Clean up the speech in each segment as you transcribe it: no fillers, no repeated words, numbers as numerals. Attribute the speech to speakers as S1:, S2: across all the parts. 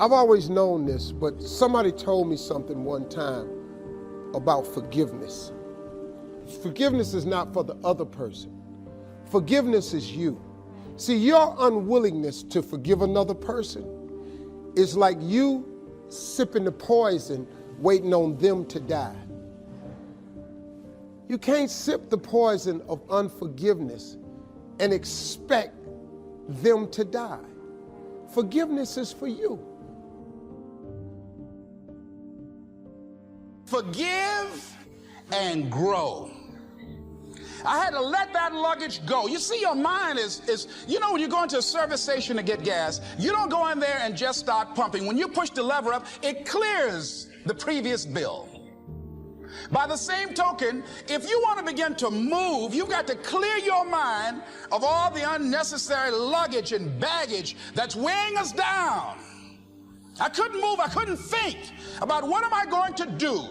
S1: I've always known this, but somebody told me something one time about forgiveness. Forgiveness is not for the other person. Forgiveness is you. See, your unwillingness to forgive another person is like you sipping the poison, waiting on them to die. You can't sip the poison of unforgiveness and expect them to die. Forgiveness is for you.
S2: Forgive and grow. I had to let that luggage go. You see, your mind is when you go into a service station to get gas, you don't go in there and just start pumping. When you push the lever up, it clears the previous bill. By the same token, if you want to begin to move, you've got to clear your mind of all the unnecessary luggage and baggage that's weighing us down. I couldn't move. I couldn't think about what am I going to do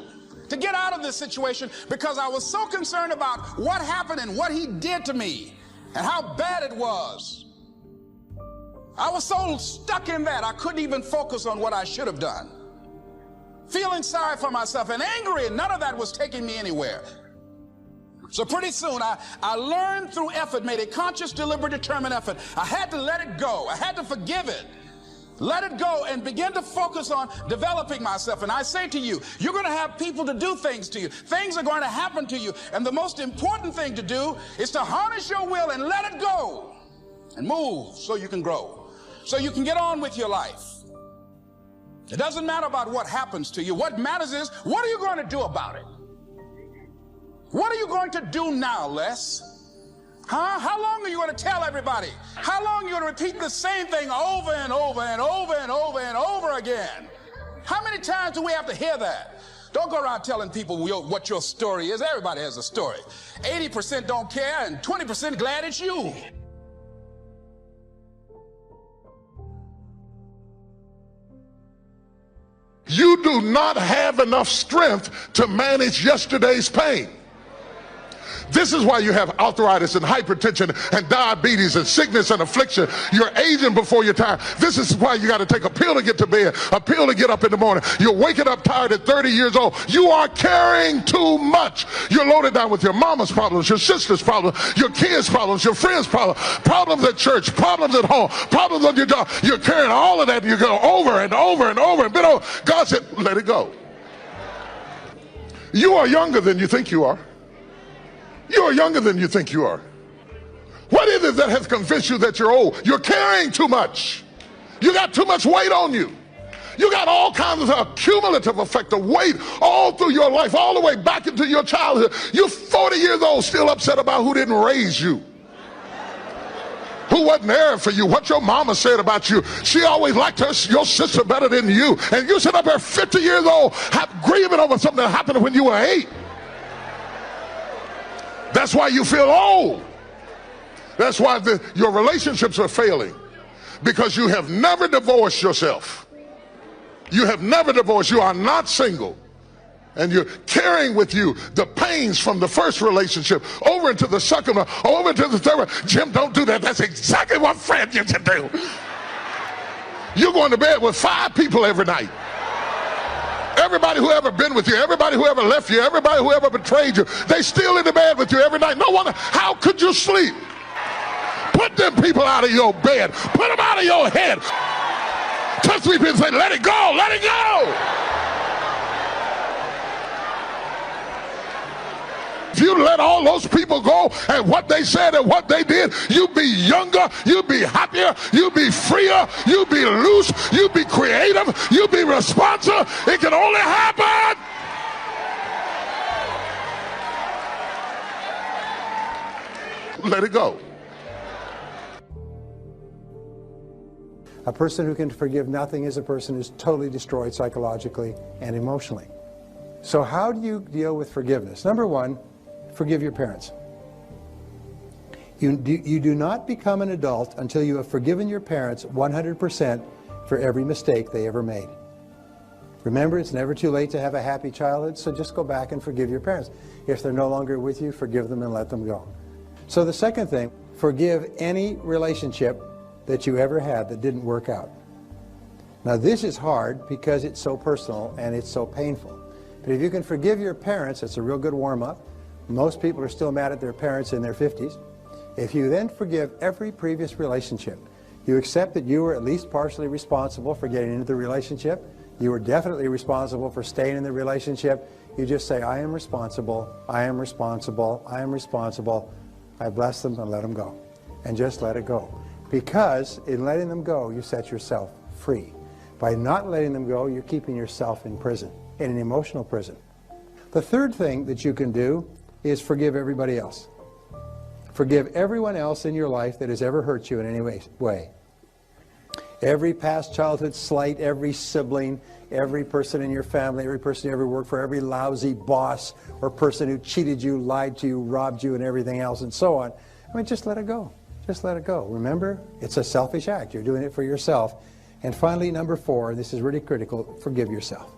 S2: to get out of this situation because I was so concerned about what happened and what he did to me and how bad it was. I was so stuck in that I couldn't even focus on what I should have done. Feeling sorry for myself and angry, and none of that was taking me anywhere. So pretty soon I learned through effort, made a conscious, deliberate, determined effort. I had to let it go. I had to forgive it. Let it go and begin to focus on developing myself. And I say to you, you're going to have people to do things to you. Things are going to happen to you. And the most important thing to do is to harness your will and let it go and move so you can grow, so you can get on with your life. It doesn't matter about what happens to you. What matters is, what are you going to do about it? What are you going to do now, Les? How long are you going to tell everybody? How long are you going to repeat the same thing over and over and over and over and over again? How many times do we have to hear that? Don't go around telling people what your story is. Everybody has a story. 80% don't care and 20% glad it's you.
S3: You do not have enough strength to manage yesterday's pain. This is why you have arthritis and hypertension and diabetes and sickness and affliction. You're aging before your time. This is why you got to take a pill to get to bed, a pill to get up in the morning. You're waking up tired at 30 years old. You are carrying too much. You're loaded down with your mama's problems, your sister's problems, your kids' problems, your friends' problems, problems at church, problems at home, problems on your job. You're carrying all of that, and you go over and over and over and over. God said, let it go. You are younger than you think you are. You are younger than you think you are. What is it that has convinced you that you're old? You're carrying too much. You got too much weight on you. You got all kinds of cumulative effect of weight all through your life, all the way back into your childhood. You're 40 years old, still upset about who didn't raise you, who wasn't there for you, what your mama said about you. She always liked your sister better than you. And you sit up there 50 years old grieving over something that happened when you were 8. That's why you feel old. That's why your relationships are failing, because you have never divorced yourself. You have never divorced. You are not single. And you're carrying with you the pains from the first relationship over into the second one, over into the third one. Jim, don't do that. That's exactly what Fred used to do. You're going to bed with 5 people every night. Everybody who ever been with you, everybody who ever left you, everybody who ever betrayed you, they still in the bed with you every night. No wonder. How could you sleep? Put them people out of your bed. Put them out of your head. Touch 3 people and say, let it go, let it go. If you let all those people go and what they said and what they did, you'd be younger, you'd be happier, you'd be freer, you'd be loose, you'd be creative, you'd be responsive. It can only happen. Let it go.
S4: A person who can forgive nothing is a person who's totally destroyed psychologically and emotionally. So how do you deal with forgiveness? Number one, forgive your parents. You do not become an adult until you have forgiven your parents 100% for every mistake they ever made. Remember, it's never too late to have a happy childhood, so just go back and forgive your parents. If they're no longer with you, forgive them and let them go. So the second thing, forgive any relationship that you ever had that didn't work out. Now this is hard because it's so personal and it's so painful. But if you can forgive your parents, it's a real good warm-up. Most people are still mad at their parents in their 50s. If you then forgive every previous relationship, you accept that you were at least partially responsible for getting into the relationship. You were definitely responsible for staying in the relationship. You just say, I am responsible, I am responsible, I am responsible. I bless them and let them go. And just let it go. Because in letting them go, you set yourself free. By not letting them go, you're keeping yourself in prison, in an emotional prison. The third thing that you can do is forgive everybody else. Forgive everyone else in your life that has ever hurt you in any way. Every past childhood slight, every sibling, every person in your family, every person you ever worked for, every lousy boss or person who cheated you, lied to you, robbed you, and everything else, and so on. I mean, just let it go. Just let it go. Remember, it's a selfish act. You're doing it for yourself. And finally, number 4, and this is really critical, forgive yourself.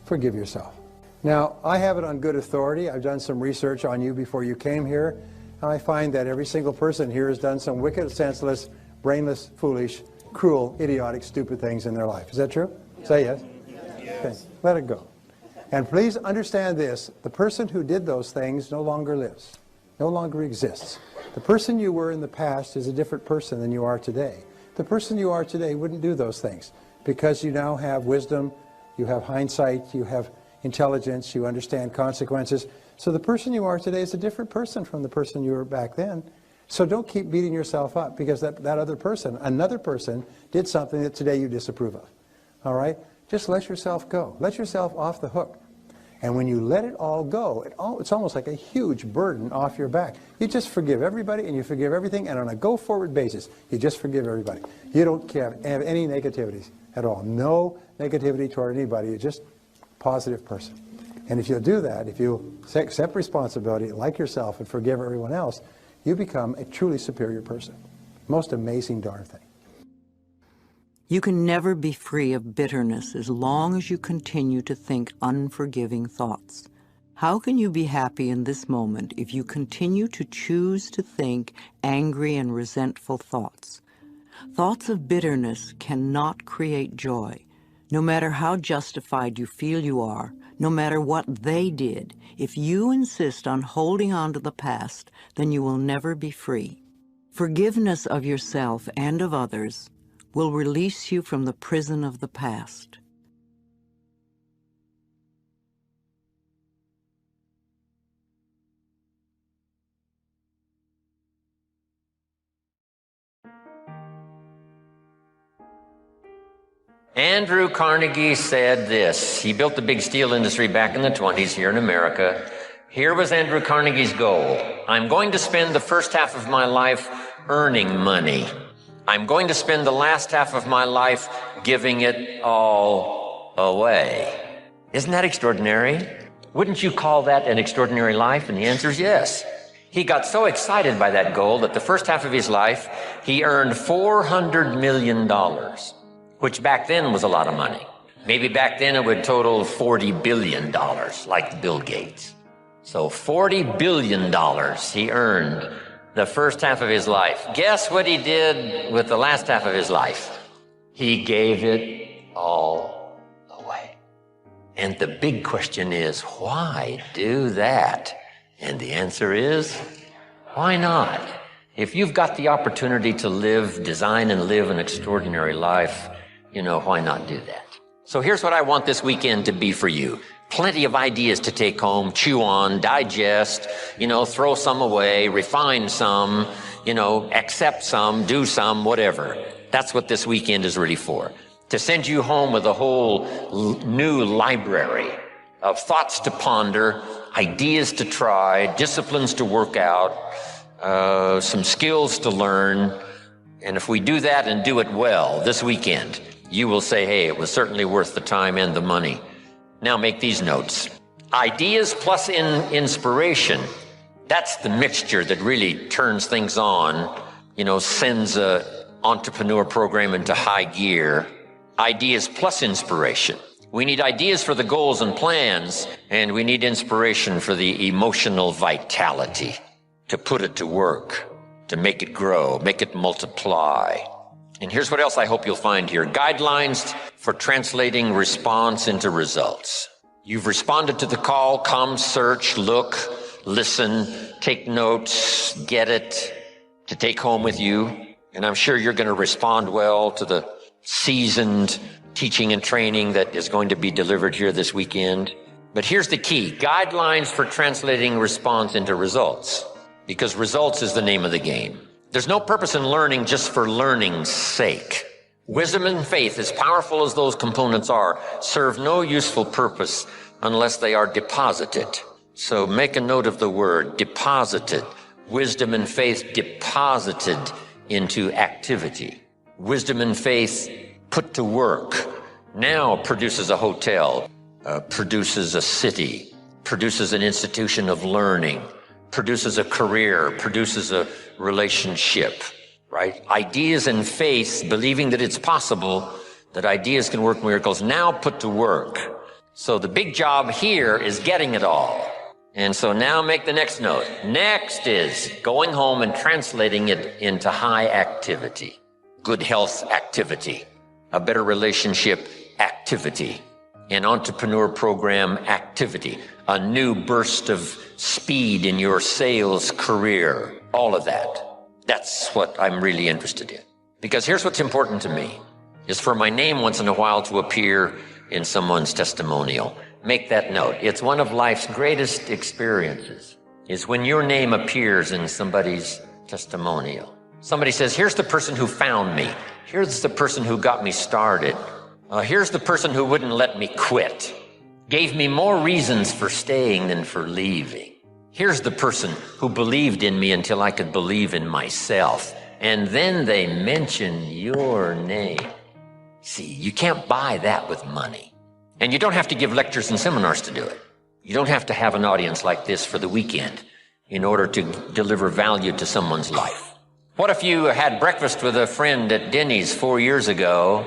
S4: Forgive yourself. Now, I have it on good authority. I've done some research on you before you came here. And I find that every single person here has done some wicked, senseless, brainless, foolish, cruel, idiotic, stupid things in their life. Is that true? Yes. Say yes. Yes. Okay. Let it go. And please understand this. The person who did those things no longer lives, no longer exists. The person you were in the past is a different person than you are today. The person you are today wouldn't do those things because you now have wisdom, you have hindsight, you have intelligence, you understand consequences. So the person you are today is a different person from the person you were back then. So don't keep beating yourself up because that other person, another person, did something that today you disapprove of. All right? Just let yourself go. Let yourself off the hook. And when you let it all go, it's almost like a huge burden off your back. You just forgive everybody and you forgive everything, and on a go-forward basis, you just forgive everybody. You don't have any negativities at all. No negativity toward anybody. You're just a positive person. And if you'll do that, if you accept responsibility like yourself and forgive everyone else, you become a truly superior person. Most amazing darn thing.
S5: You can never be free of bitterness as long as you continue to think unforgiving thoughts. How can you be happy in this moment if you continue to choose to think angry and resentful thoughts? Thoughts of bitterness cannot create joy. No matter how justified you feel you are, no matter what they did, if you insist on holding on to the past, then you will never be free. Forgiveness of yourself and of others will release you from the prison of the past.
S6: Andrew Carnegie said this. He built the big steel industry back in the 20s here in America. Here was Andrew Carnegie's goal. I'm going to spend the first half of my life earning money. I'm going to spend the last half of my life giving it all away. Isn't that extraordinary? Wouldn't you call that an extraordinary life? And the answer is yes. He got so excited by that goal that the first half of his life, he earned $400 million, which back then was a lot of money. Maybe back then it would total $40 billion, like Bill Gates. So $40 billion he earned the first half of his life. Guess what he did with the last half of his life? He gave it all away. And the big question is, why do that? And the answer is, why not? If you've got the opportunity to live, design and live an extraordinary life, why not do that? So here's what I want this weekend to be for you. Plenty of ideas to take home, chew on, digest, throw some away, refine some, accept some, do some, whatever. That's what this weekend is really for. To send you home with a whole new library of thoughts to ponder, ideas to try, disciplines to work out, some skills to learn. And if we do that and do it well this weekend, you will say, hey, it was certainly worth the time and the money. Now make these notes. Ideas plus inspiration, that's the mixture that really turns things on, sends an entrepreneur program into high gear. Ideas plus inspiration. We need ideas for the goals and plans, and we need inspiration for the emotional vitality, to put it to work, to make it grow, make it multiply. And here's what else I hope you'll find here. Guidelines for translating response into results. You've responded to the call, come, search, look, listen, take notes, get it to take home with you. And I'm sure you're going to respond well to the seasoned teaching and training that is going to be delivered here this weekend. But here's the key, guidelines for translating response into results, because results is the name of the game. There's no purpose in learning just for learning's sake. Wisdom and faith, as powerful as those components are, serve no useful purpose unless they are deposited. So make a note of the word, deposited. Wisdom and faith deposited into activity. Wisdom and faith put to work now produces a hotel, produces a city, produces an institution of learning, produces a career, produces a relationship, right? Ideas and faith, believing that it's possible, that ideas can work miracles, now put to work. So the big job here is getting it all. And so now make the next note. Next is going home and translating it into high activity, good health activity, a better relationship activity, an entrepreneur program activity, a new burst of speed in your sales career, all of that. That's what I'm really interested in. Because here's what's important to me, is for my name once in a while to appear in someone's testimonial. Make that note. It's one of life's greatest experiences, is when your name appears in somebody's testimonial. Somebody says, here's the person who found me. Here's the person who got me started. Here's the person who wouldn't let me quit. Gave me more reasons for staying than for leaving. Here's the person who believed in me until I could believe in myself. And then they mention your name. See, you can't buy that with money. And you don't have to give lectures and seminars to do it. You don't have to have an audience like this for the weekend in order to deliver value to someone's life. What if you had breakfast with a friend at Denny's 4 years ago,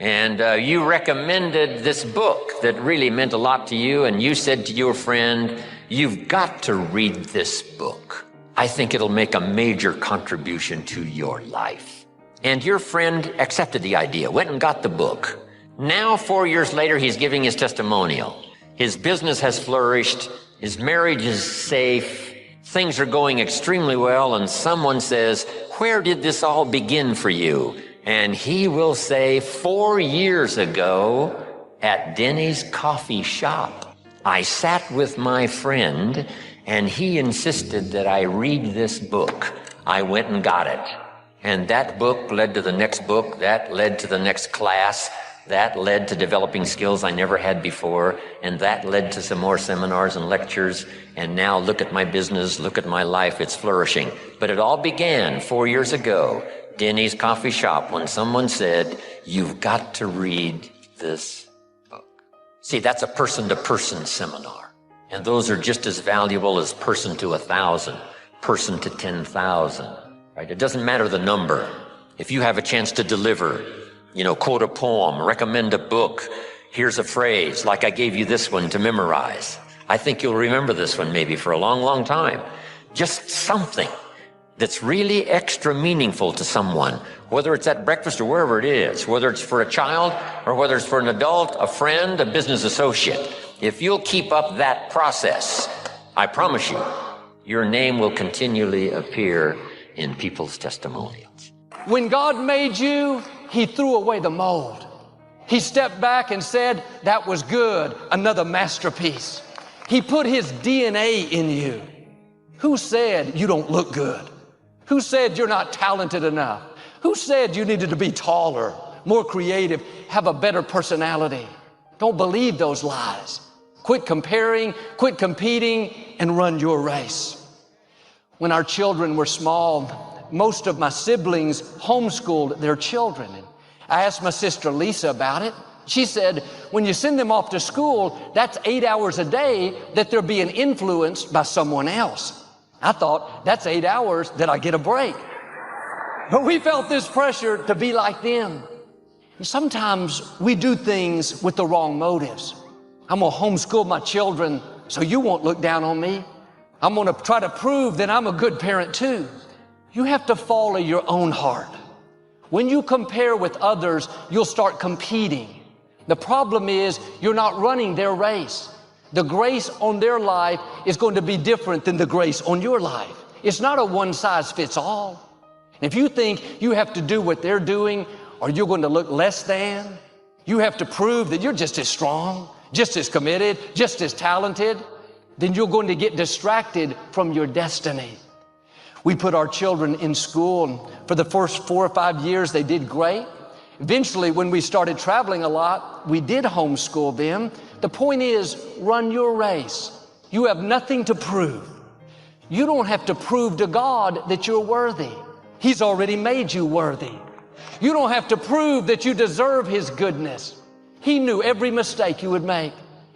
S6: and you recommended this book that really meant a lot to you, and you said to your friend, you've got to read this book. I think it'll make a major contribution to your life. And your friend accepted the idea, went and got the book. Now, 4 years later, he's giving his testimonial. His business has flourished. His marriage is safe. Things are going extremely well. And someone says, where did this all begin for you? And he will say, 4 years ago at Denny's coffee shop, I sat with my friend and he insisted that I read this book. I went and got it. And that book led to the next book. That led to the next class. That led to developing skills I never had before. And that led to some more seminars and lectures. And now look at my business, look at my life, it's flourishing. But it all began 4 years ago, Denny's coffee shop, when someone said, you've got to read this book. See, that's a person-to-person seminar. And those are just as valuable as person to 1,000, person to 10,000, right? It doesn't matter the number. If you have a chance to deliver, quote a poem, recommend a book, here's a phrase, like I gave you this one to memorize. I think you'll remember this one maybe for a long, long time. Just something that's really extra meaningful to someone, whether it's at breakfast or wherever it is, whether it's for a child or whether it's for an adult, a friend, a business associate. If you'll keep up that process, I promise you, your name will continually appear in people's testimonials.
S7: When God made you, He threw away the mold. He stepped back and said, that was good, another masterpiece. He put His DNA in you. Who said you don't look good? Who said you're not talented enough? Who said you needed to be taller, more creative, have a better personality? Don't believe those lies. Quit comparing, quit competing, and run your race. When our children were small, most of my siblings homeschooled their children. And I asked my sister Lisa about it. She said, when you send them off to school, that's 8 hours a day that they're being influenced by someone else. I thought, that's 8 hours that I get a break. But we felt this pressure to be like them. And sometimes we do things with the wrong motives. I'm going to homeschool my children so you won't look down on me. I'm going to try to prove that I'm a good parent too. You have to follow your own heart. When you compare with others, you'll start competing. The problem is you're not running their race. The grace on their life is going to be different than the grace on your life. It's not a one-size-fits-all. If you think you have to do what they're doing or you're going to look less than, you have to prove that you're just as strong, just as committed, just as talented, then you're going to get distracted from your destiny. We put our children in school, and for the first 4 or 5 years, they did great. Eventually, when we started traveling a lot, we did homeschool them. The point is, run your race. You have nothing to prove. You don't have to prove to God that you're worthy. He's already made you worthy. You don't have to prove that you deserve His goodness. He knew every mistake you would make,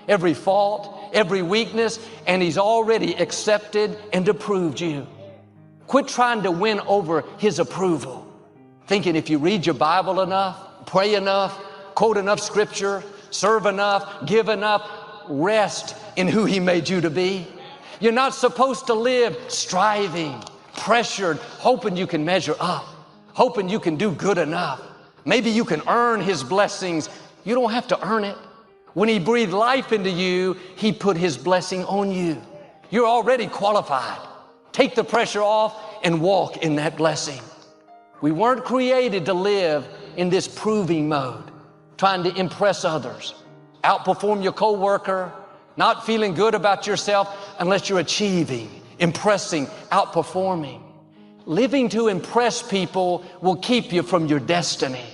S7: every fault, every weakness, and He's already accepted and approved you. Quit trying to win over His approval, thinking if you read your Bible enough, pray enough, quote enough scripture, serve enough, give enough, rest in who He made you to be. You're not supposed to live striving, pressured, hoping you can measure up, hoping you can do good enough. Maybe you can earn His blessings. You don't have to earn it. When He breathed life into you, He put His blessing on you. You're already qualified. Take the pressure off and walk in that blessing. We weren't created to live in this proving mode, trying to impress others, outperform your coworker, not feeling good about yourself unless you're achieving, impressing, outperforming. Living to impress people will keep you from your destiny.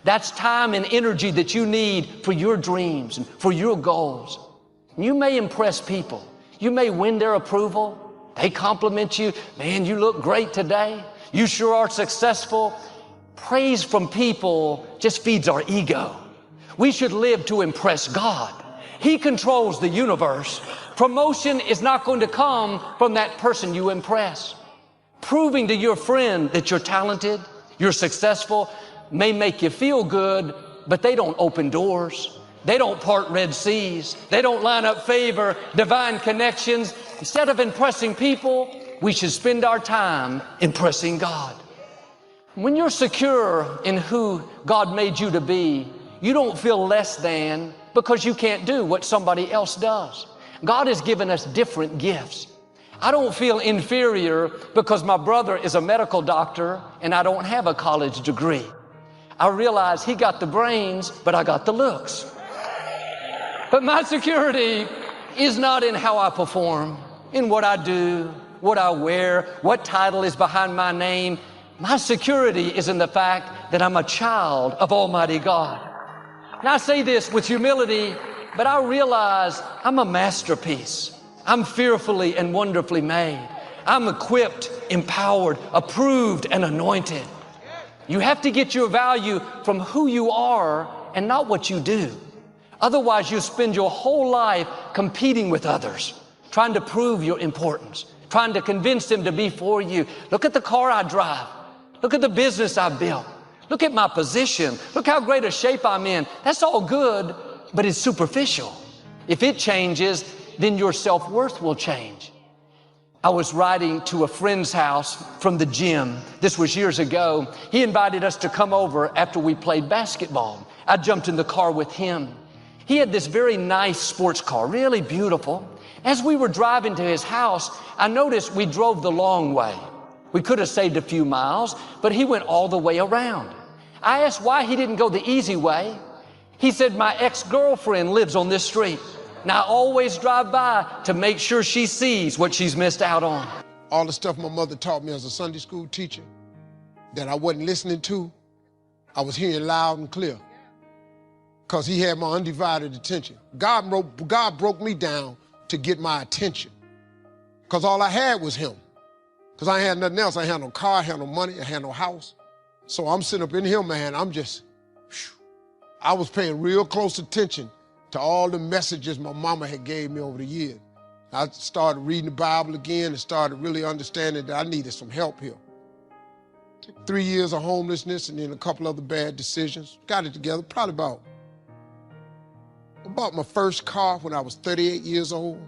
S7: That's time and energy that you need for your dreams and for your goals. You may impress people. You may win their approval. They compliment you. Man, you look great today. You sure are successful. Praise from people just feeds our ego. We should live to impress God. He controls the universe. Promotion is not going to come from that person you impress. Proving to your friend that you're talented, you're successful, may make you feel good, but they don't open doors. They don't part Red Seas. They don't line up favor, divine connections. Instead of impressing people, we should spend our time impressing God. When you're secure in who God made you to be, you don't feel less than because you can't do what somebody else does. God has given us different gifts. I don't feel inferior because my brother is a medical doctor and I don't have a college degree. I realize he got the brains, but I got the looks. But my security is not in how I perform, in what I do, what I wear, what title is behind my name. My security is in the fact that I'm a child of Almighty God. And I say this with humility, but I realize I'm a masterpiece. I'm fearfully and wonderfully made. I'm equipped, empowered, approved, and anointed. You have to get your value from who you are and not what you do. Otherwise, you spend your whole life competing with others, trying to prove your importance, trying to convince them to be for you. Look at the car I drive. Look at the business I've built. Look at my position. Look how great a shape I'm in. That's all good, but it's superficial. If it changes, then your self-worth will change. I was riding to a friend's house from the gym. This was years ago. He invited us to come over after we played basketball. I jumped in the car with him. He had this very nice sports car, really beautiful. As we were driving to his house, I noticed we drove the long way. We could have saved a few miles, but he went all the way around. I asked why he didn't go the easy way. He said, my ex-girlfriend lives on this street. And I always drive by to make sure she sees what she's missed out on.
S1: All the stuff my mother taught me as a Sunday school teacher that I wasn't listening to, I was hearing loud and clear because he had my undivided attention. God broke me down to get my attention because all I had was him. Because I had nothing else. I had no car, I had no money, I had no house. So I'm sitting up in here, man, I was paying real close attention to all the messages my mama had gave me over the years. I started reading the Bible again and started really understanding that I needed some help here. Took 3 years of homelessness and then a couple other bad decisions. Got it together, probably about my first car when I was 38 years old.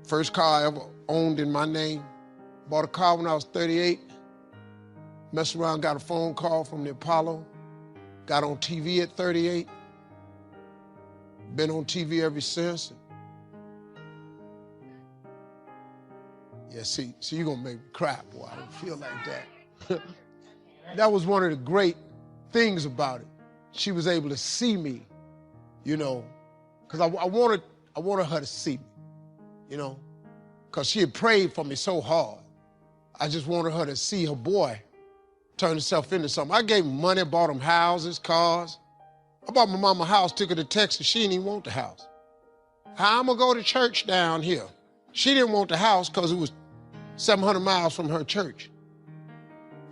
S1: First car I ever owned in my name. Bought a car when I was 38. Messed around, got a phone call from the Apollo, got on TV at 38, been on TV ever since. Yeah, see, you're gonna make me cry, boy. I don't feel like that. That was one of the great things about it. She was able to see me, you know, because I wanted her to see me, you know, because she had prayed for me so hard. I just wanted her to see her boy turn himself into something. I gave him money, bought him houses, cars. I bought my mama a house, took her to Texas. She didn't even want the house. How I'm gonna go to church down here? She didn't want the house because it was 700 miles from her church.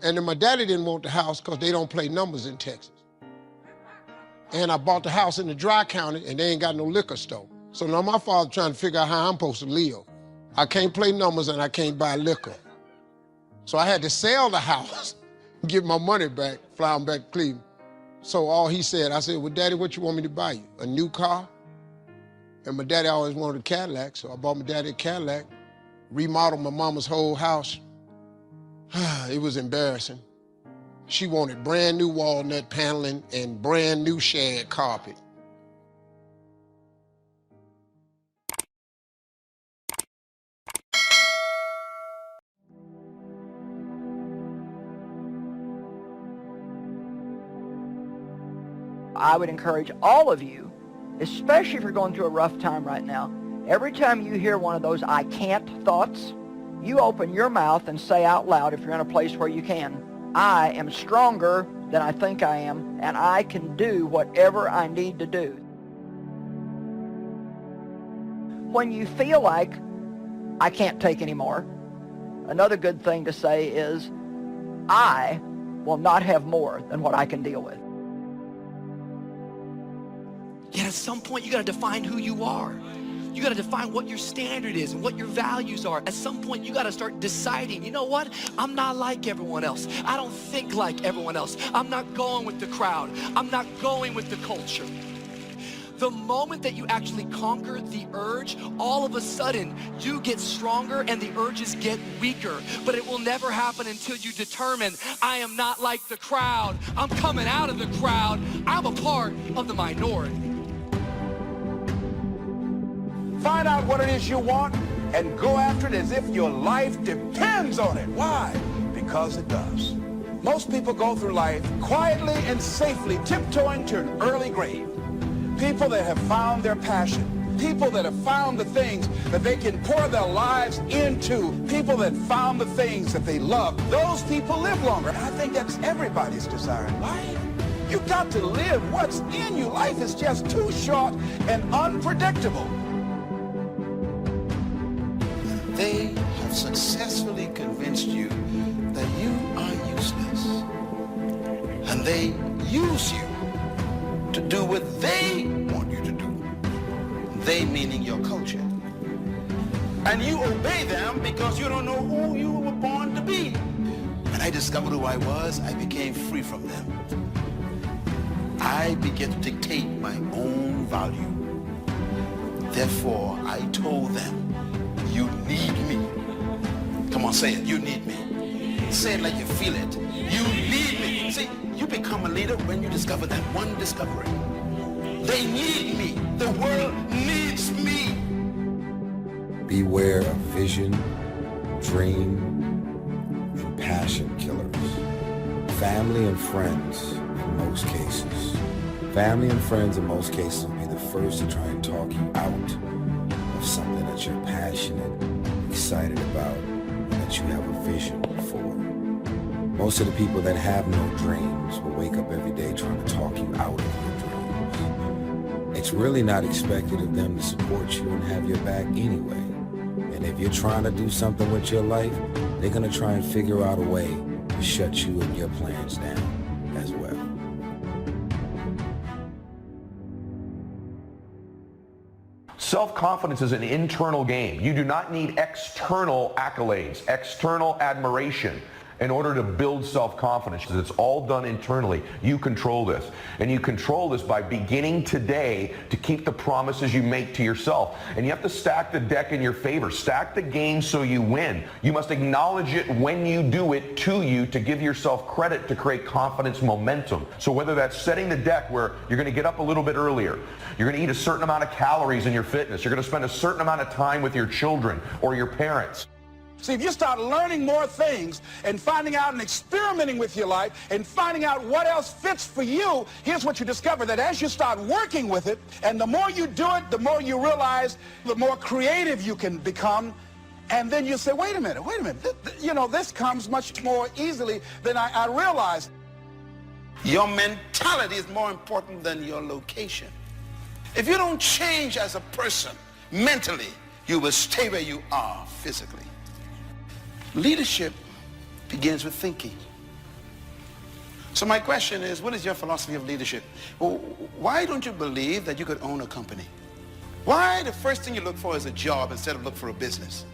S1: And then my daddy didn't want the house because they don't play numbers in Texas. And I bought the house in the dry county and they ain't got no liquor store. So now my father trying to figure out how I'm supposed to live. I can't play numbers and I can't buy liquor. So I had to sell the house, get my money back, fly him back to Cleveland. So all he said, I said, well, Daddy, what you want me to buy you? A new car? And my daddy always wanted a Cadillac, so I bought my daddy a Cadillac, remodeled my mama's whole house. It was embarrassing. She wanted brand new walnut paneling and brand new shag carpet.
S8: I would encourage all of you, especially if you're going through a rough time right now, every time you hear one of those I can't thoughts, you open your mouth and say out loud, if you're in a place where you can, I am stronger than I think I am, and I can do whatever I need to do. When you feel like I can't take anymore, another good thing to say is, I will not have more than what I can deal with.
S9: Yet at some point you got to define who you are. You got to define what your standard is and what your values are. At some point you got to start deciding, you know what? I'm not like everyone else. I don't think like everyone else. I'm not going with the crowd. I'm not going with the culture. The moment that you actually conquer the urge, all of a sudden you get stronger and the urges get weaker. But it will never happen until you determine, I am not like the crowd. I'm coming out of the crowd. I'm a part of the minority.
S10: Find out what it is you want and go after it as if your life depends on it. Why? Because it does. Most people go through life quietly and safely, tiptoeing to an early grave. People that have found their passion. People that have found the things that they can pour their lives into. People that found the things that they love. Those people live longer. And I think that's everybody's desire. Why? You got to live what's in you. Life is just too short and unpredictable.
S11: They have successfully convinced you that you are useless. And they use you to do what they want you to do. They meaning your culture. And you obey them because you don't know who you were born to be. When I discovered who I was, I became free from them. I began to dictate my own value. Therefore, I told them, you need me. Come on, say it. You need me. Say it like you feel it. You need me. See, you become a leader when you discover that one discovery. They need me. The world needs me.
S12: Beware of vision, dream, and passion killers. Family and friends in most cases. Family and friends in most cases will be the first to try and talk you out of something that you're passionate, excited about, and that you have a vision for. Most of the people that have no dreams will wake up every day trying to talk you out of your dreams. It's really not expected of them to support you and have your back anyway. And if you're trying to do something with your life, they're going to try and figure out a way to shut you and your plans down as well.
S13: Self-confidence is an internal game. You do not need external accolades, external admiration. in order to build self-confidence. It's all done internally. You control this. And you control this by beginning today to keep the promises you make to yourself. And you have to stack the deck in your favor. Stack the game so you win. You must acknowledge it when you do it to you to give yourself credit to create confidence momentum. So whether that's setting the deck where you're going to get up a little bit earlier, you're going to eat a certain amount of calories in your fitness, you're going to spend a certain amount of time with your children or your parents.
S10: See, if you start learning more things and finding out and experimenting with your life and finding out what else fits for you, here's what you discover, that as you start working with it, and the more you do it, the more you realize, the more creative you can become. And then you say, wait a minute, you know, this comes much more easily than I realized.
S11: Your mentality is more important than your location. If you don't change as a person mentally, you will stay where you are physically. Leadership begins with thinking. So my question is, what is your philosophy of leadership? Well, why don't you believe that you could own a company? Why the first thing you look for is a job instead of look for a business?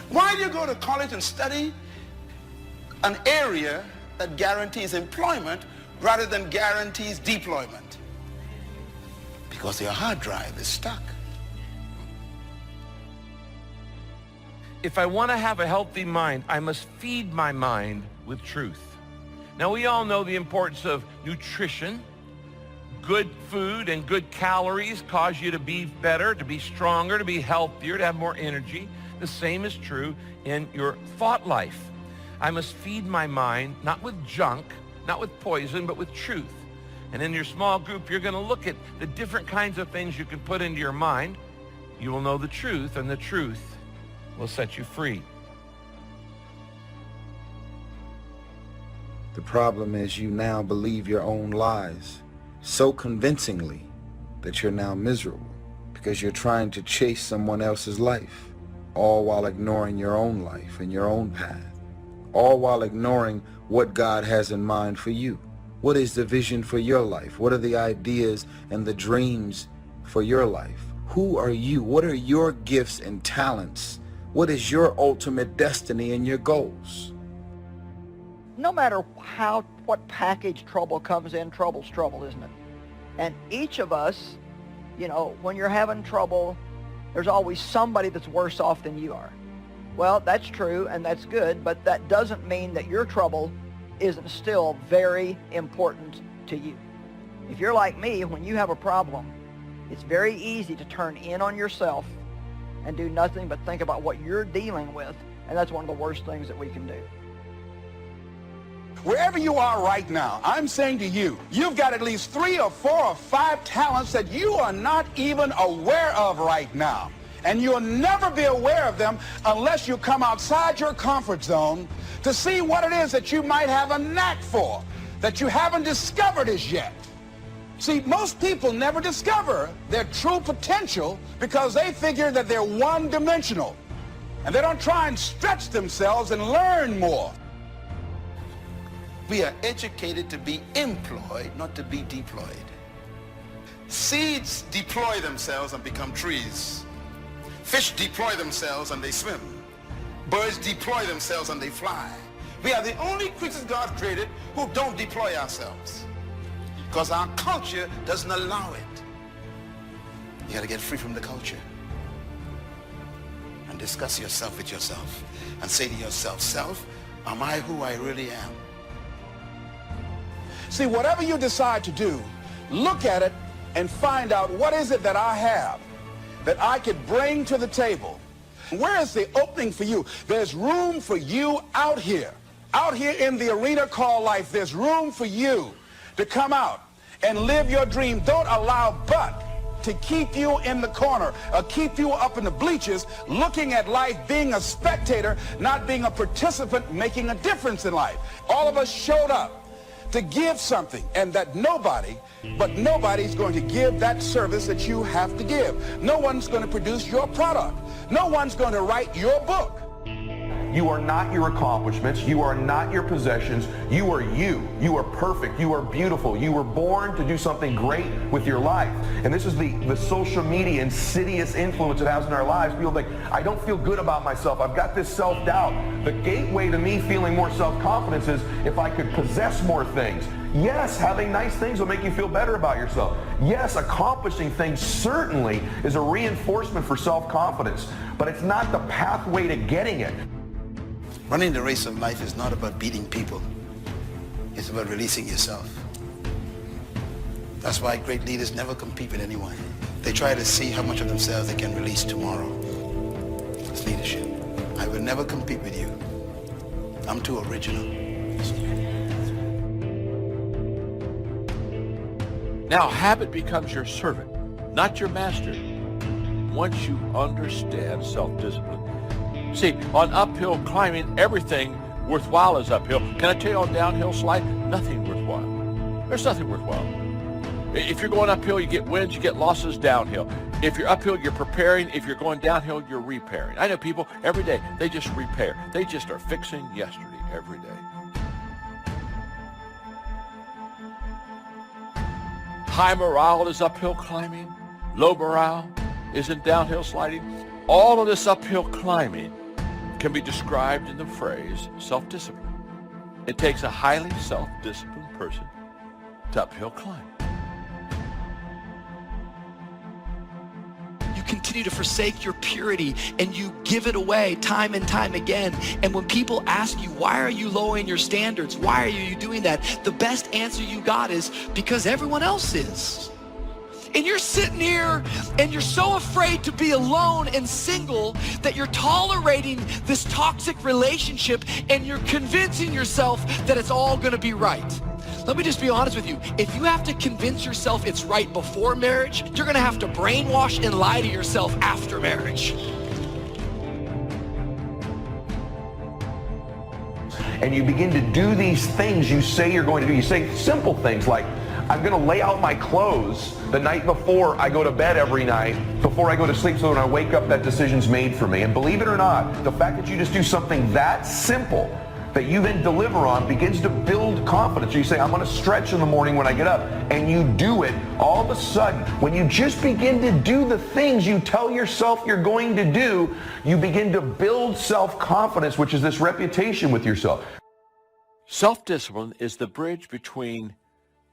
S11: Why do you go to college and study an area that guarantees employment rather than guarantees deployment? Because your hard drive is stuck.
S14: If I want to have a healthy mind, I must feed my mind with truth. Now, we all know the importance of nutrition. Good food and good calories cause you to be better, to be stronger, to be healthier, to have more energy. The same is true in your thought life. I must feed my mind, not with junk, not with poison, but with truth. And in your small group, you're going to look at the different kinds of things you can put into your mind. You will know the truth, and the truth will set you free.
S12: The problem is you now believe your own lies so convincingly that you're now miserable because you're trying to chase someone else's life, all while ignoring your own life and your own path, all while ignoring what God has in mind for you. What is the vision for your life? What are the ideas and the dreams for your life? Who are you? What are your gifts and talents? What is your ultimate destiny and your goals?
S8: No matter what package trouble comes in, trouble's trouble, isn't it? And each of us, you know, when you're having trouble, there's always somebody that's worse off than you are. Well, that's true and that's good, but that doesn't mean that your trouble isn't still very important to you. If you're like me, when you have a problem, it's very easy to turn in on yourself and do nothing but think about what you're dealing with, and that's one of the worst things that we can do.
S10: Wherever you are right now, I'm saying to you, you've got at least 3 or 4 or 5 talents that you are not even aware of right now. And you'll never be aware of them unless you come outside your comfort zone to see what it is that you might have a knack for, that you haven't discovered as yet. See, most people never discover their true potential because they figure that they're one-dimensional. And they don't try and stretch themselves and learn more.
S11: We are educated to be employed, not to be deployed. Seeds deploy themselves and become trees. Fish deploy themselves and they swim. Birds deploy themselves and they fly. We are the only creatures God created who don't deploy ourselves, because our culture doesn't allow it. You got to get free from the culture and discuss yourself with yourself and say to yourself, self, am I who I really am?
S10: See, whatever you decide to do, look at it and find out what is it that I have that I could bring to the table. Where is the opening for you? There's room for you out here in the arena called life. There's room for you to come out and live your dream. Don't allow but to keep you in the corner or keep you up in the bleachers looking at life, being a spectator, not being a participant, making a difference in life. All of us showed up to give something, and that nobody's going to give that service that you have to give. No one's going to produce your product. No one's going to write your book.
S13: You are not your accomplishments. You are not your possessions. You are you. You are perfect. You are beautiful. You were born to do something great with your life. And this is the social media insidious influence it has in our lives. People think, I don't feel good about myself. I've got this self-doubt. The gateway to me feeling more self-confidence is if I could possess more things. Yes, having nice things will make you feel better about yourself. Yes, accomplishing things certainly is a reinforcement for self-confidence, but it's not the pathway to getting it.
S11: Running the race of life is not about beating people. It's about releasing yourself. That's why great leaders never compete with anyone. They try to see how much of themselves they can release tomorrow. It's leadership. I will never compete with you. I'm too original.
S15: Now, habit becomes your servant, not your master, once you understand self-discipline. See, on uphill climbing, everything worthwhile is uphill. Can I tell you on downhill slide, nothing worthwhile. There's nothing worthwhile. If you're going uphill, you get wins, you get losses downhill. If you're uphill, you're preparing. If you're going downhill, you're repairing. I know people every day, they just repair. They just are fixing yesterday every day. High morale is uphill climbing. Low morale is in downhill sliding. All of this uphill climbing can be described in the phrase self-discipline. It takes a highly self-disciplined person to uphill climb.
S9: You continue to forsake your purity and you give it away time and time again. And when people ask you, why are you lowering your standards? Why are you doing that? The best answer you got is because everyone else is. And you're sitting here and you're so afraid to be alone and single that you're tolerating this toxic relationship and you're convincing yourself that it's all going to be right. Let me just be honest with you. If you have to convince yourself it's right before marriage, you're going to have to brainwash and lie to yourself after marriage.
S13: And you begin to do these things you say you're going to do. You say simple things like, I'm going to lay out my clothes the night before I go to bed every night, before I go to sleep, so when I wake up, that decision's made for me. And believe it or not, the fact that you just do something that simple that you then deliver on begins to build confidence. You say, I'm going to stretch in the morning when I get up, and you do it. All of a sudden, when you just begin to do the things you tell yourself you're going to do, you begin to build self-confidence, which is this reputation with yourself.
S15: Self-discipline is the bridge between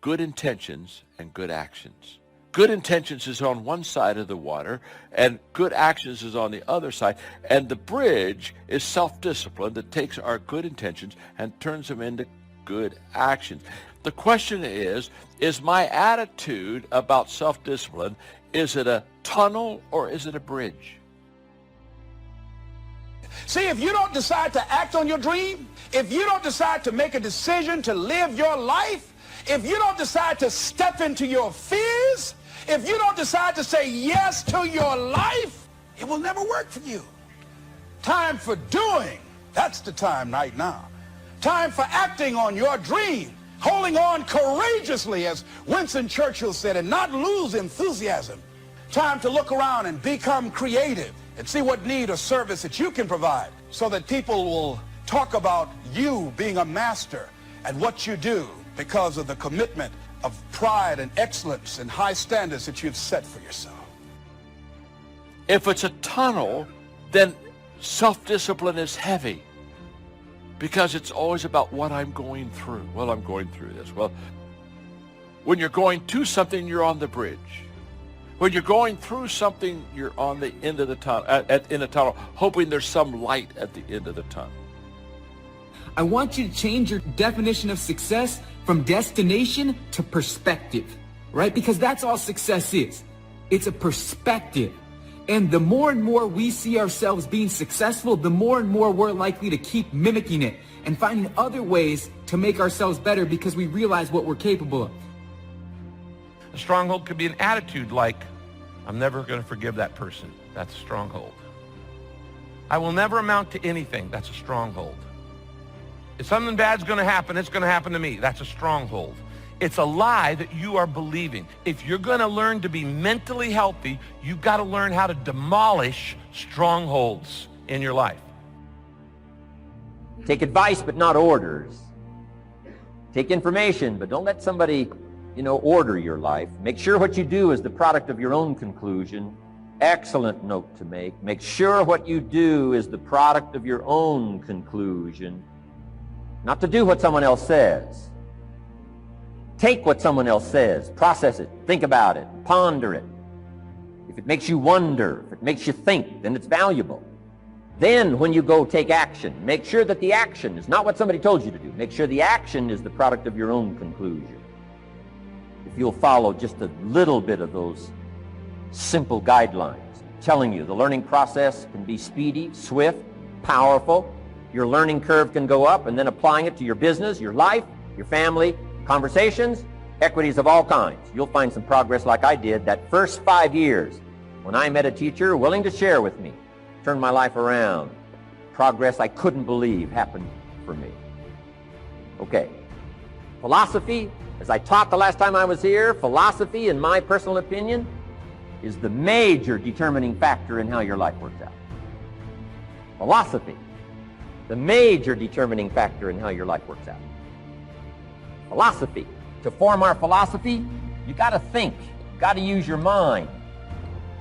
S15: good intentions and good actions. Good intentions is on one side of the water, and good actions is on the other side. And the bridge is self-discipline that takes our good intentions and turns them into good actions. The question is my attitude about self-discipline, is it a tunnel or is it a bridge?
S2: See, if you don't decide to act on your dream, if you don't decide to make a decision to live your life, if you don't decide to step into your fears, if you don't decide to say yes to your life, it will never work for you. Time for doing, that's the time right now. Time for acting on your dream, holding on courageously, as Winston Churchill said, and not lose enthusiasm. Time to look around and become creative and see what need or service that you can provide so that people will talk about you being a master at what you do because of the commitment of pride and excellence and high standards that you've set for yourself.
S15: If it's a tunnel, then self-discipline is heavy because it's always about what I'm going through. Well, I'm going through this. Well, when you're going to something, you're on the bridge. When you're going through something, you're on the end of the tunnel, in a tunnel, hoping there's some light at the end of the tunnel.
S16: I want you to change your definition of success from destination to perspective, right? Because that's all success is. It's a perspective. And the more and more we see ourselves being successful, the more and more we're likely to keep mimicking it and finding other ways to make ourselves better because we realize what we're capable of.
S14: A stronghold could be an attitude like, I'm never going to forgive that person. That's a stronghold. I will never amount to anything. That's a stronghold. If something bad's going to happen, it's going to happen to me. That's a stronghold. It's a lie that you are believing. If you're going to learn to be mentally healthy, you've got to learn how to demolish strongholds in your life.
S6: Take advice, but not orders. Take information, but don't let somebody, order your life. Make sure what you do is the product of your own conclusion. Excellent note to make. Make sure what you do is the product of your own conclusion. Not to do what someone else says. Take what someone else says, process it, think about it, ponder it. If it makes you wonder, if it makes you think, then it's valuable. Then when you go take action, make sure that the action is not what somebody told you to do. Make sure the action is the product of your own conclusion. If you'll follow just a little bit of those simple guidelines, telling you the learning process can be speedy, swift, powerful. Your learning curve can go up, and then applying it to your business, your life, your family, conversations, equities of all kinds. You'll find some progress like I did that first 5 years when I met a teacher willing to share with me, turn my life around. Progress I couldn't believe happened for me. Okay. Philosophy, as I taught the last time I was here, philosophy, in my personal opinion, is the major determining factor in how your life works out. Philosophy, the major determining factor in how your life works out. Philosophy. To form our philosophy, you got to think. You got to use your mind.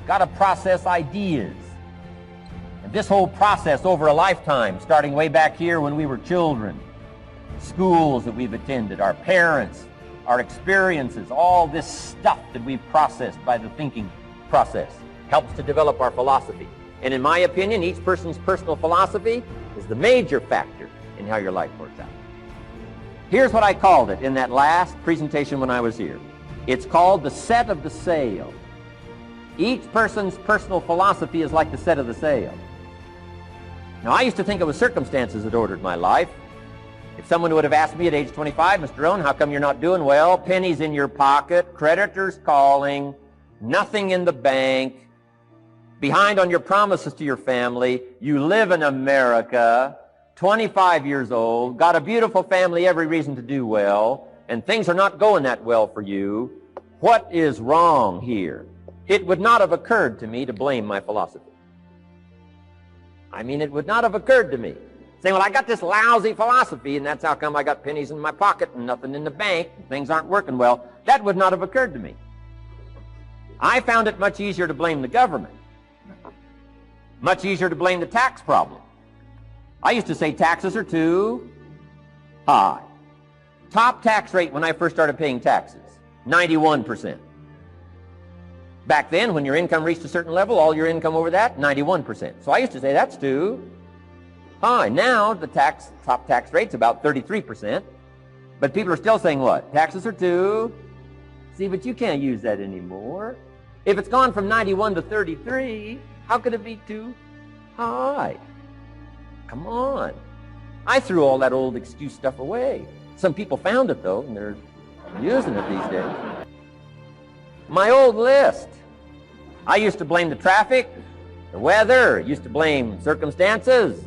S6: You got to process ideas. And this whole process over a lifetime, starting way back here when we were children, schools that we've attended, our parents, our experiences, all this stuff that we've processed by the thinking process helps to develop our philosophy. And in my opinion, each person's personal philosophy is the major factor in how your life works out. Here's what I called it in that last presentation when I was here. It's called the set of the sail. Each person's personal philosophy is like the set of the sail. Now, I used to think it was circumstances that ordered my life. If someone would have asked me at age 25, Mr. Rohn, how come you're not doing well? Pennies in your pocket, creditors calling, nothing in the bank, behind on your promises to your family, you live in America, 25 years old, got a beautiful family, every reason to do well, and things are not going that well for you. What is wrong here? It would not have occurred to me to blame my philosophy. I mean, it would not have occurred to me. Saying, well, I got this lousy philosophy, and that's how come I got pennies in my pocket and nothing in the bank, and things aren't working well. That would not have occurred to me. I found it much easier to blame the government. Much easier to blame the tax problem. I used to say taxes are too high. Top tax rate when I first started paying taxes, 91%. Back then, when your income reached a certain level, all your income over that, 91%. So I used to say that's too high. Now the top tax rate's about 33%. But people are still saying what? Taxes are too. See, but you can't use that anymore. If it's gone from 91 to 33, how could it be too high? Come on. I threw all that old excuse stuff away. Some people found it, though, and they're using it these days. My old list. I used to blame the traffic, the weather, used to blame circumstances,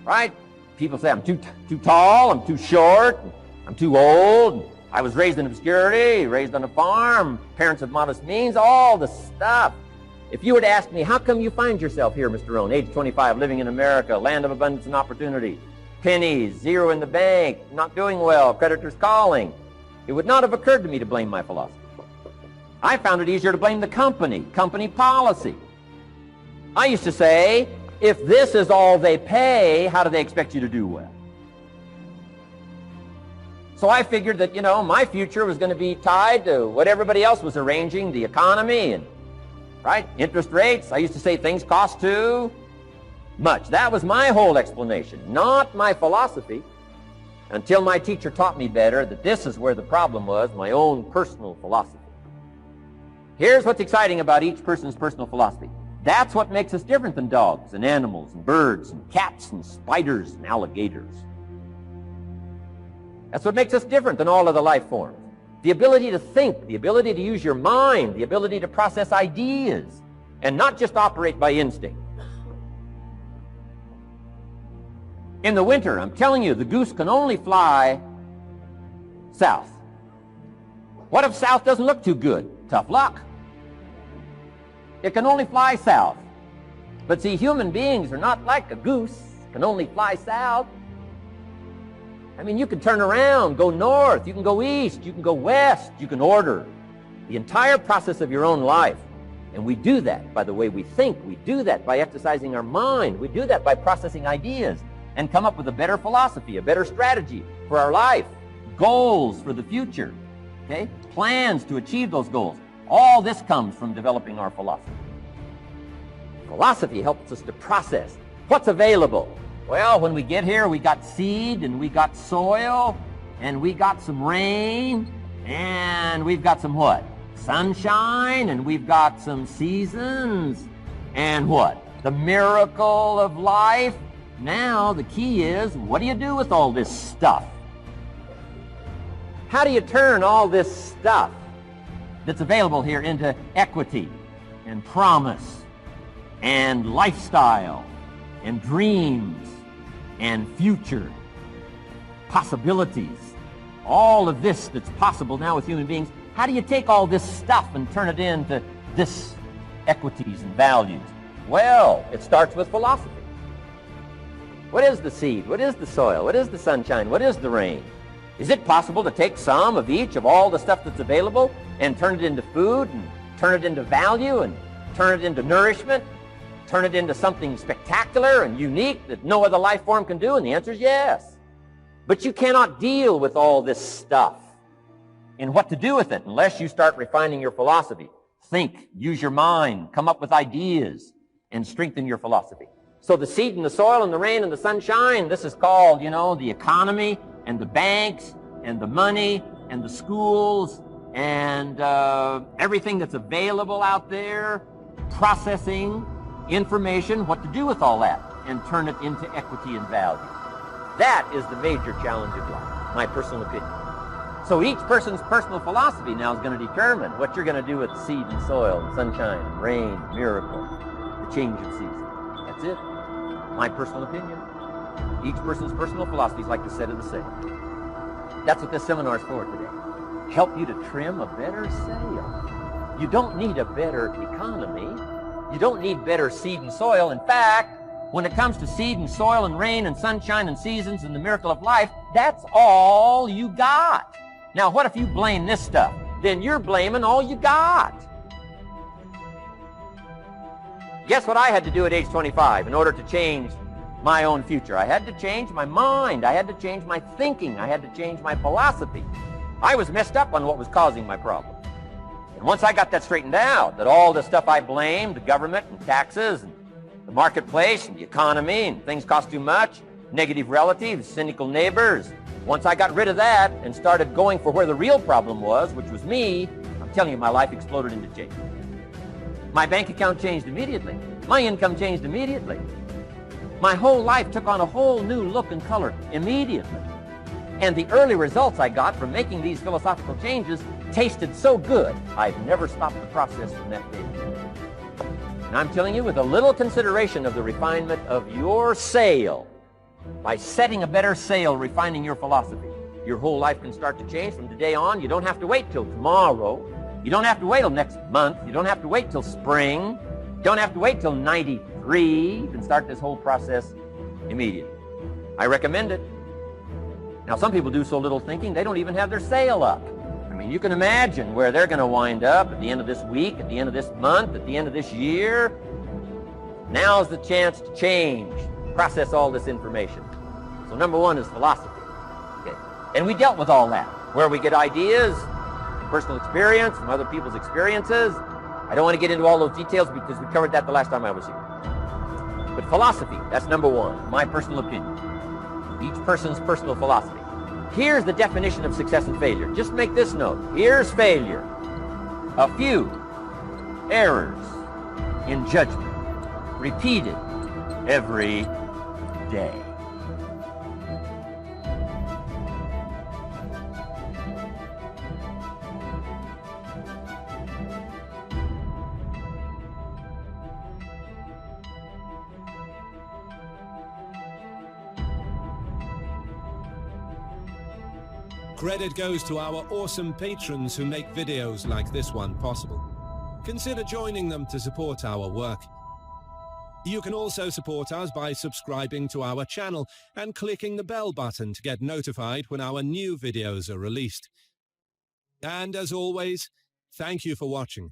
S6: right? People say I'm too tall, I'm too short, I'm too old. I was raised in obscurity, raised on a farm, parents of modest means, all the stuff. If you were to ask me, how come you find yourself here, Mr. Rohn, age 25, living in America, land of abundance and opportunity, pennies, zero in the bank, not doing well, creditors calling, it would not have occurred to me to blame my philosophy. I found it easier to blame the company policy. I used to say, if this is all they pay, how do they expect you to do well? So I figured that, my future was going to be tied to what everybody else was arranging, the economy and, right, interest rates. I used to say things cost too much. That was my whole explanation, not my philosophy, until my teacher taught me better that this is where the problem was, my own personal philosophy. Here's what's exciting about each person's personal philosophy. That's what makes us different than dogs and animals and birds and cats and spiders and alligators. That's what makes us different than all other life forms. The ability to think, the ability to use your mind, the ability to process ideas, and not just operate by instinct. In the winter, I'm telling you, the goose can only fly south. What if south doesn't look too good? Tough luck. It can only fly south. But see, human beings are not like a goose, can only fly south. I mean, you can turn around, go north, you can go east, you can go west, you can order the entire process of your own life. And we do that by the way we think. We do that by exercising our mind. We do that by processing ideas and come up with a better philosophy, a better strategy for our life, goals for the future, okay? Plans to achieve those goals. All this comes from developing our philosophy. Philosophy helps us to process what's available. Well, when we get here, we got seed, and we got soil, and we got some rain, and we've got some what? Sunshine, and we've got some seasons, and what? The miracle of life. Now, the key is, what do you do with all this stuff? How do you turn all this stuff that's available here into equity and promise and lifestyle and dreams and future possibilities? All of this that's possible now with human beings, how do you take all this stuff and turn it into this equities and values? Well, it starts with philosophy. What is the seed? What is the soil? What is the sunshine? What is the rain? Is it possible to take some of each of all the stuff that's available and turn it into food and turn it into value and turn it into nourishment, turn it into something spectacular and unique that no other life form can do? And the answer is yes. But you cannot deal with all this stuff and what to do with it unless you start refining your philosophy. Think, use your mind, come up with ideas, and strengthen your philosophy. So the seed and the soil and the rain and the sunshine, this is called, the economy and the banks and the money and the schools and everything that's available out there, processing information, what to do with all that, and turn it into equity and value. That is the major challenge of life, my personal opinion. So each person's personal philosophy now is going to determine what you're going to do with seed and soil, and sunshine, and rain, miracle, the change of season. That's it. My personal opinion. Each person's personal philosophy is like the set of the sail. That's what this seminar is for today. Help you to trim a better sail. You don't need a better economy. You don't need better seed and soil. In fact, when it comes to seed and soil and rain and sunshine and seasons and the miracle of life, that's all you got. Now, what if you blame this stuff? Then you're blaming all you got. Guess what I had to do at age 25 in order to change my own future? I had to change my mind. I had to change my thinking. I had to change my philosophy. I was messed up on what was causing my problem. And once I got that straightened out, that all the stuff I blamed, the government and taxes and the marketplace and the economy and things cost too much, negative relatives, cynical neighbors, once I got rid of that and started going for where the real problem was, which was me, I'm telling you, my life exploded into change. My bank account changed immediately. My income changed immediately. My whole life took on a whole new look and color immediately. And the early results I got from making these philosophical changes tasted so good, I've never stopped the process from that day. And I'm telling you, with a little consideration of the refinement of your sail, by setting a better sail, refining your philosophy, your whole life can start to change from today on. You don't have to wait till tomorrow. You don't have to wait till next month. You don't have to wait till spring. You don't have to wait till 93. You can start this whole process immediately. I recommend it. Now, some people do so little thinking, they don't even have their sail up. I mean, you can imagine where they're going to wind up at the end of this week, at the end of this month, at the end of this year. Now's the chance to change, process all this information. So number one is philosophy. Okay. And we dealt with all that, where we get ideas, personal experience, from other people's experiences. I don't want to get into all those details because we covered that the last time I was here. But philosophy, that's number one, my personal opinion. Each person's personal philosophy. Here's the definition of success and failure. Just make this note. Here's failure. A few errors in judgment, repeated every day.
S17: Credit goes to our awesome patrons who make videos like this one possible. Consider joining them to support our work. You can also support us by subscribing to our channel and clicking the bell button to get notified when our new videos are released. And as always, thank you for watching.